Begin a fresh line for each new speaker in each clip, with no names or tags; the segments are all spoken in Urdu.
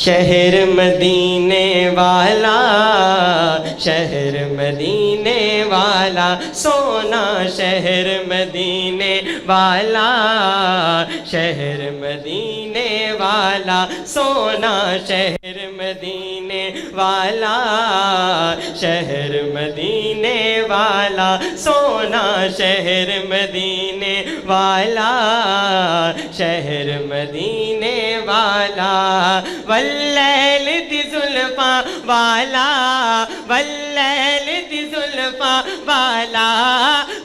شہر مدینے والا، شہر مدینے والا، سونا شہر مدینے والا، شہر مدینے والا، سونا شہر مدینے والا، شہر مدینے والا، سونا شہر مدینے والا، شہر مدینے والا، واللیل دی زلفاں والا، واللیل دی زلفاں والا،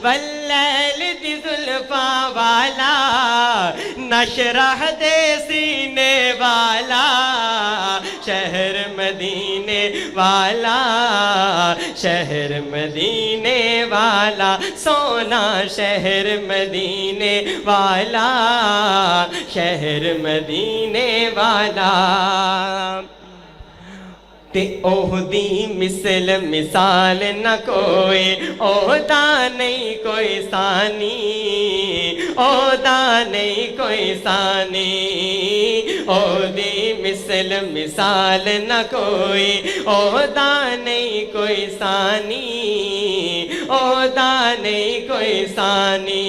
واللیل دی زلفاں والا، نشرح دے سینے والا، شہر مدینے والا، شہر مدینے والا، سونا شہر مدینے والا، شہر مدینے والا، تے اوہدی مثل مثال نہ کوئی، اوہدا نہیں کوئی ثانی، اوہدا نہیں کوئی ثانی، اوہدی مثل مثال نہ کوئی، اوہدا نہیں کوئی ثانی، اوہدا نہیں کوئی ثانی،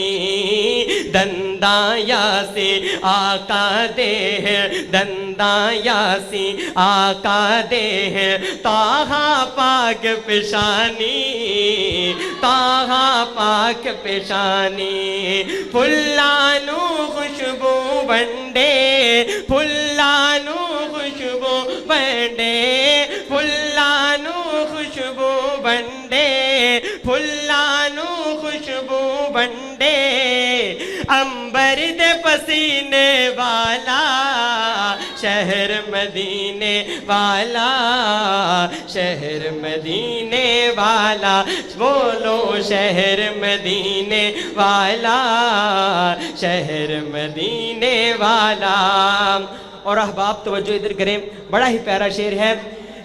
دنداں یاسی آقا دے ہے، دنداں یاسی آقا دے ہے، طٰہٰ پاک پیشانی، طٰہٰ پاک پیشانی، پھلانو خوشبو بنڈے، پھلانو خوشبو بنڈے، پھلانو خوشبو بنڈے، پھلانو خوشبو بنڈے، امبر دے پسینے والا، شہر مدینے والا، شہر مدینے والا، بولو شہر مدینے والا، شہر مدینے والا۔ اور احباب توجہ ادھر کریں، بڑا ہی پیارا شعر ہے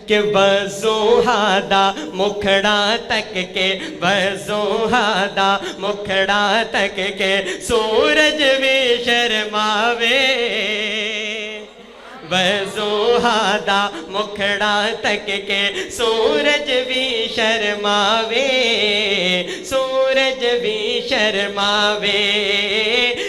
کہ وضوحادہ مکھڑا تک کے، وضوحادہ مکھڑا تک کے، سورج بھی شرماوے، وضوحادہ مکھڑا تک کے، سورج بھی شرماوے، سورج بھی شرماوے،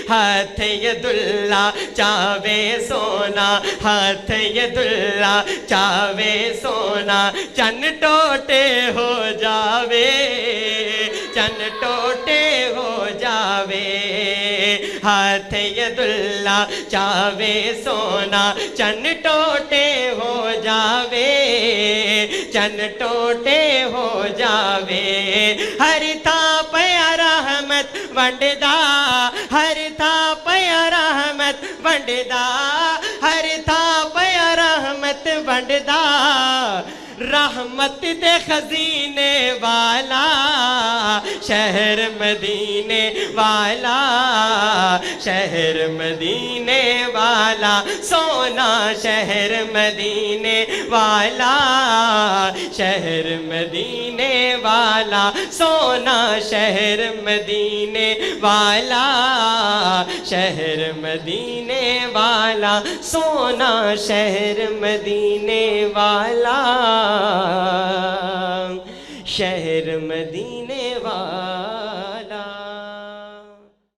ہاتھ ید اللہ چاوے سونا، ہاتھ ید اللہ چاوے سونا، چن ٹوٹے ہو جاوے، چن ٹوٹے ہو جاوے، ہاتھ ید اللہ چاوے سونا، چن ٹوٹے ہو جاوے، چن ٹوٹے ہو جاوے، ہر تھا پیا رحمت ونڈدا، ہر تھا پیا رحمت ونڈدا، ہر تھا پیا رحمت ونڈدا، رحمت دے خزینے والا، شہر مدینے والا، شہر مدینے والا، سونا شہر مدینے والا، شہر مدینے والا، سونا شہر مدینے والا، شہر مدینے والا، سونا شہر مدینے والا، شہر مدینے